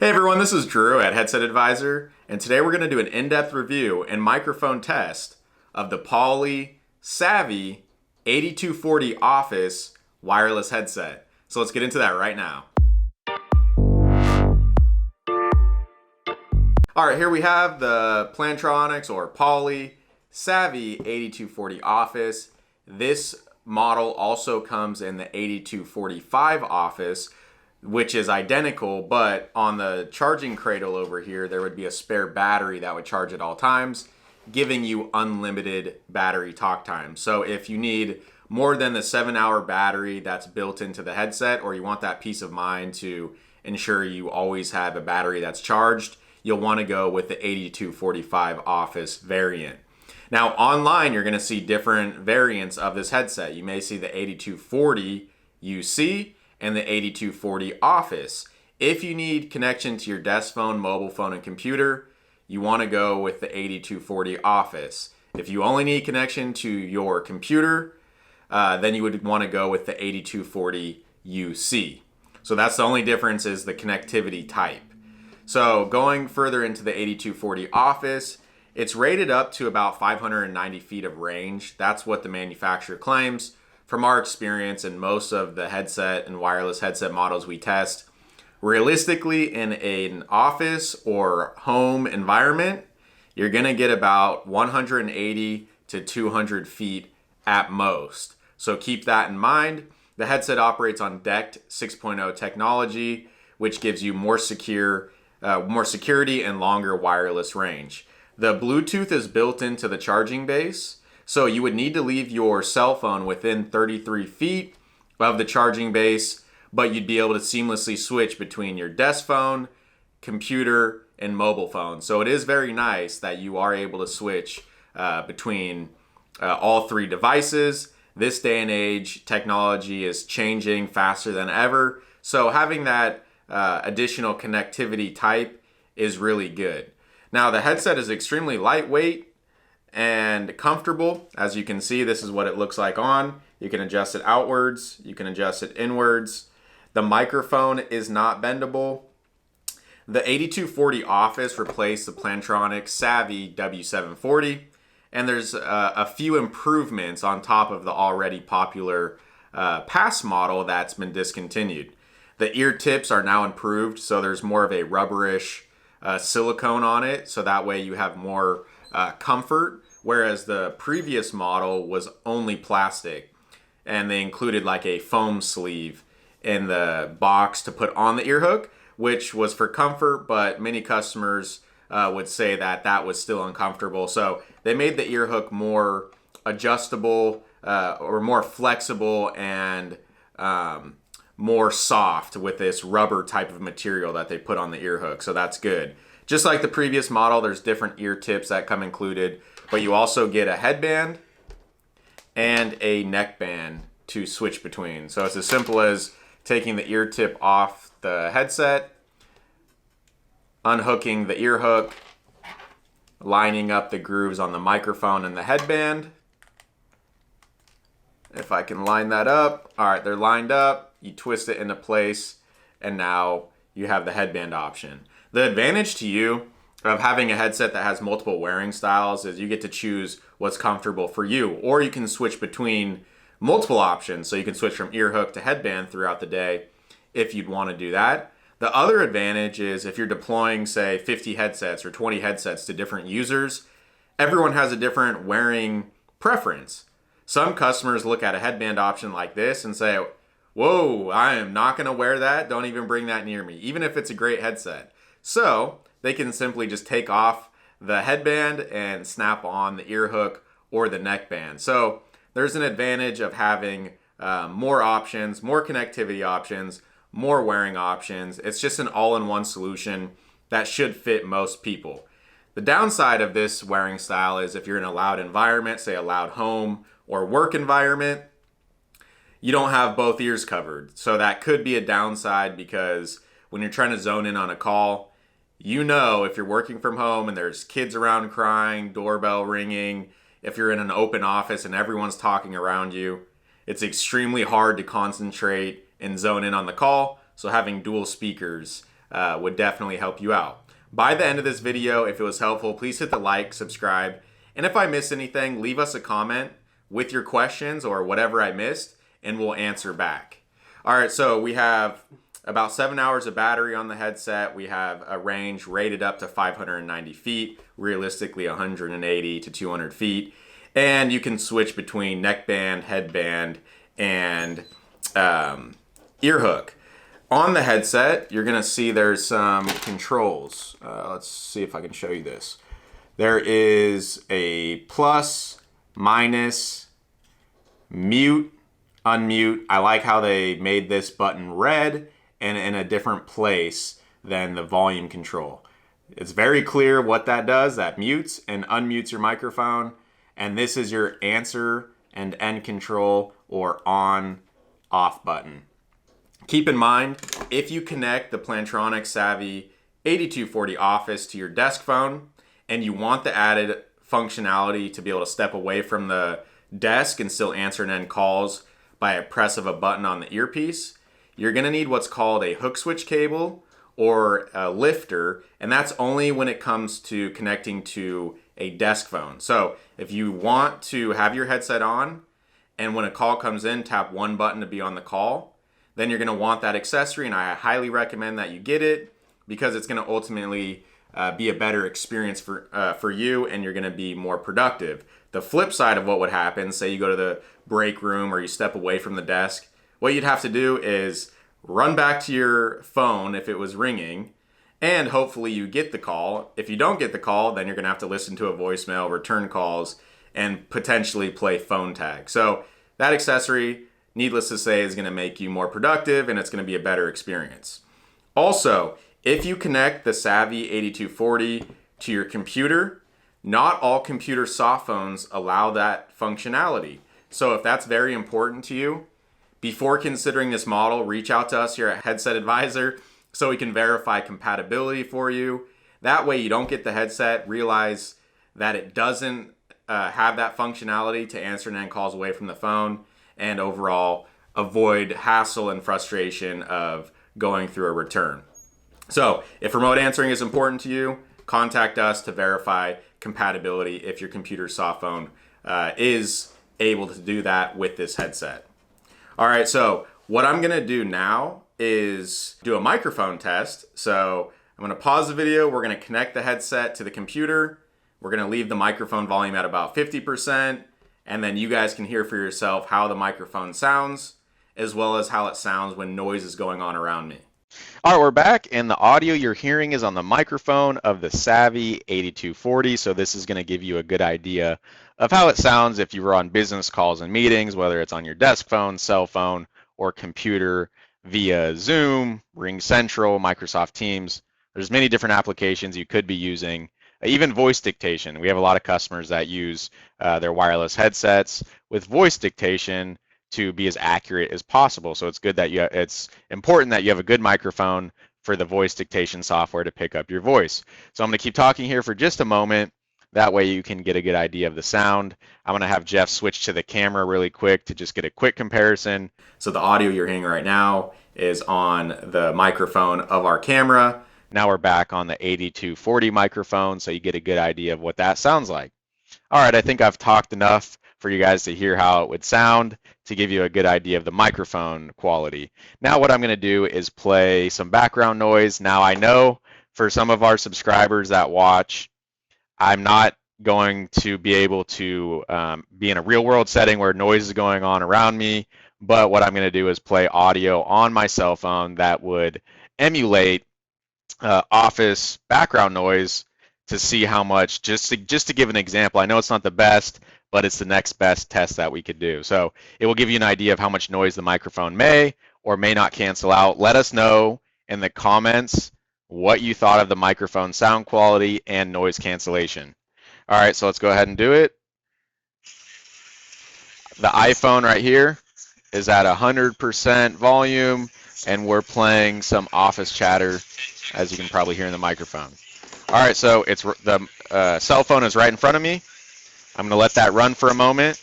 Hey everyone, this is Drew at Headset Advisor, and today we're going to do an in-depth review and microphone test of the Poly Savvy 8240 Office wireless headset. So let's get into that right now. Alright, here we have the Plantronics or Poly Savvy 8240 Office. This model also comes in the 8245 Office, which is identical, but on the charging cradle over here, there would be a spare battery that would charge at all times, giving you unlimited battery talk time. So if you need more than the 7-hour battery that's built into the headset, or you want that peace of mind to ensure you always have a battery that's charged, you'll want to go with the 8245 Office variant. Now online, you're going to see different variants of this headset. You may see the 8240 UC and the 8240 Office. If you need connection to your desk phone, mobile phone, and computer, you want to go with the 8240 Office. If you only need connection to your computer, then you would want to go with the 8240 UC. So that's the only difference, is the connectivity type. So going further into the 8240 Office, it's rated up to about 590 feet of range. That's what the manufacturer claims. From our experience in most of the headset and wireless headset models we test, realistically in an office or home environment, you're going to get about 180 to 200 feet at most. So keep that in mind. The headset operates on DECT 6.0 technology, which gives you more security and longer wireless range. The Bluetooth is built into the charging base, so you would need to leave your cell phone within 33 feet of the charging base, but you'd be able to seamlessly switch between your desk phone, computer, and mobile phone. So it is very nice that you are able to switch between all three devices. This day and age, technology is changing faster than ever, so having that additional connectivity type is really good. Now the headset is extremely lightweight and comfortable. As you can see, this is what it looks like on. You can adjust it outwards, you can adjust it inwards. The microphone is not bendable. The 8240 Office replaced the Plantronics Savvy W740, and there's a few improvements on top of the already popular past model that's been discontinued. The ear tips are now improved, so there's more of a rubberish silicone on it, so that way you have more comfort, whereas the previous model was only plastic, and they included like a foam sleeve in the box to put on the ear hook, which was for comfort, but many customers would say that that was still uncomfortable. So they made the ear hook more adjustable or more flexible and more soft with this rubber type of material that they put on the ear hook. So that's good. Just like the previous model, there's different ear tips that come included, but you also get a headband and a neck band to switch between. So it's as simple as taking the ear tip off the headset, unhooking the ear hook, lining up the grooves on the microphone and the headband. If I can line that up. All right, they're lined up. You twist it into place, and now you have the headband option. The advantage to you of having a headset that has multiple wearing styles is you get to choose what's comfortable for you, or you can switch between multiple options. So you can switch from ear hook to headband throughout the day if you'd want to do that. The other advantage is if you're deploying, say, 50 headsets or 20 headsets to different users, everyone has a different wearing preference. Some customers look at a headband option like this and say, whoa, I am not going to wear that. Don't even bring that near me, even if it's a great headset. So they can simply just take off the headband and snap on the ear hook or the neck band. So there's an advantage of having more options, more connectivity options, more wearing options. It's just an all-in-one solution that should fit most people. The downside of this wearing style is if you're in a loud environment, say a loud home or work environment, you don't have both ears covered. So that could be a downside, because when you're trying to zone in on a call, you know, if you're working from home and there's kids around crying, doorbell ringing, if you're in an open office and everyone's talking around you, it's extremely hard to concentrate and zone in on the call. So having dual speakers would definitely help you out. By the end of this video, if it was helpful, please hit the like, subscribe, and if I missed anything, leave us a comment with your questions or whatever I missed, and we'll answer back. All right, so we have about 7 hours of battery on the headset. We have a range rated up to 590 feet, realistically 180 to 200 feet. And you can switch between neckband, headband, and ear hook. On the headset, you're gonna see there's some controls. Let's see if I can show you this. There is a plus, minus, mute, unmute. I like how they made this button red and in a different place than the volume control. It's very clear what that does. That mutes and unmutes your microphone. And this is your answer and end control or on, off button. Keep in mind, if you connect the Plantronics Savvy 8240 Office to your desk phone and you want the added functionality to be able to step away from the desk and still answer and end calls by a press of a button on the earpiece, you're going to need what's called a hook switch cable or a lifter, and that's only when it comes to connecting to a desk phone. So if you want to have your headset on and when a call comes in, tap one button to be on the call, then you're going to want that accessory, and I highly recommend that you get it because it's going to ultimately be a better experience for you, and you're going to be more productive. The flip side of what would happen, say you go to the break room or you step away from the desk, what you'd have to do is run back to your phone if it was ringing, and hopefully you get the call. If you don't get the call, then you're going to have to listen to a voicemail, return calls, and potentially play phone tag. So that accessory, needless to say, is going to make you more productive, and it's going to be a better experience. Also, if you connect the Savvy 8240 to your computer, not all computer soft phones allow that functionality. So if that's very important to you, before considering this model, reach out to us here at Headset Advisor so we can verify compatibility for you. That way you don't get the headset, realize that it doesn't have that functionality to answer and end calls away from the phone, and overall avoid hassle and frustration of going through a return. So if remote answering is important to you, contact us to verify compatibility if your computer soft phone is able to do that with this headset. All right, so what I'm gonna do now is do a microphone test. So I'm gonna pause the video, we're gonna connect the headset to the computer, we're gonna leave the microphone volume at about 50%, and then you guys can hear for yourself how the microphone sounds, as well as how it sounds when noise is going on around me. All right, we're back, and the audio you're hearing is on the microphone of the Savvy 8240, so this is going to give you a good idea of how it sounds if you were on business calls and meetings, whether it's on your desk phone, cell phone, or computer via Zoom, RingCentral, Microsoft Teams. There's many different applications you could be using. Even voice dictation. We have a lot of customers that use their wireless headsets with voice dictation to be as accurate as possible. So it's good that it's important that you have a good microphone for the voice dictation software to pick up your voice. So I'm going to keep talking here for just a moment. That way you can get a good idea of the sound. I'm going to have Jeff switch to the camera really quick to just get a quick comparison. So the audio you're hearing right now is on the microphone of our camera. Now we're back on the 8240 microphone, so you get a good idea of what that sounds like. All right, I think I've talked enough for you guys to hear how it would sound to give you a good idea of the microphone quality. Now what I'm going to do is play some background noise. Now I know for some of our subscribers that watch, I'm not going to be able to be in a real world setting where noise is going on around me, but what I'm going to do is play audio on my cell phone that would emulate office background noise to see how much, just to give an example. I know it's not the best, but it's the next best test that we could do. So it will give you an idea of how much noise the microphone may or may not cancel out. Let us know in the comments what you thought of the microphone sound quality and noise cancellation. All right, so let's go ahead and do it. The iPhone right here is at 100% volume, and we're playing some office chatter, as you can probably hear in the microphone. All right, so it's the cell phone is right in front of me. I'm going to let that run for a moment,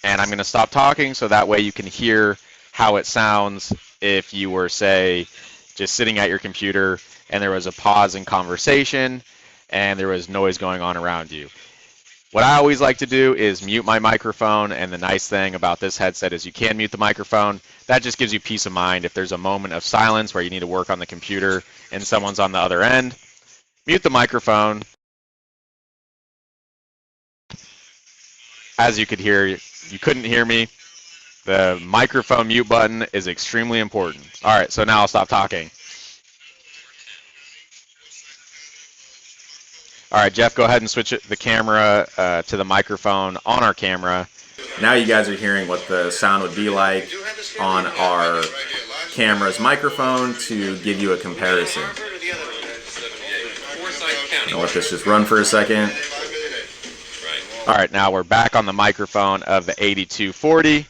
and I'm going to stop talking so that way you can hear how it sounds if you were, say, just sitting at your computer and there was a pause in conversation and there was noise going on around you. What I always like to do is mute my microphone, and the nice thing about this headset is you can mute the microphone. That just gives you peace of mind if there's a moment of silence where you need to work on the computer and someone's on the other end. Mute the microphone. As you could hear, you couldn't hear me. The microphone mute button is extremely important. All right, so now I'll stop talking. All right, Jeff, go ahead and switch the camera to the microphone on our camera. Now you guys are hearing what the sound would be like on our camera's microphone to give you a comparison. I'll let this just run for a second. All right, now we're back on the microphone of the 8240,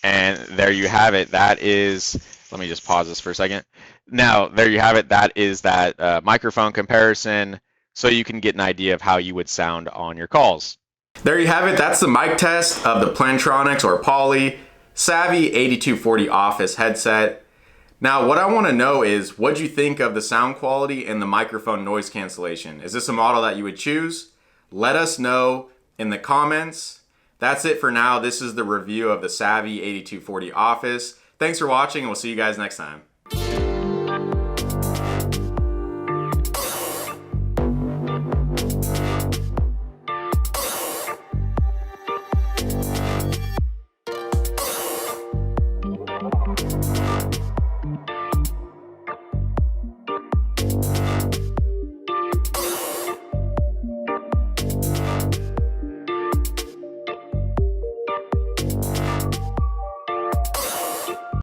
and there you have it. That is, let me just pause this for a second. Now, there you have it. That is that microphone comparison, so you can get an idea of how you would sound on your calls. There you have it. That's the mic test of the Plantronics or Poly Savvy 8240 Office headset. Now, what I want to know is, what do you think of the sound quality and the microphone noise cancellation? Is this a model that you would choose? Let us know in the comments. That's it for now. This is the review of the Savvy 8240 Office. Thanks for watching, and we'll see you guys next time.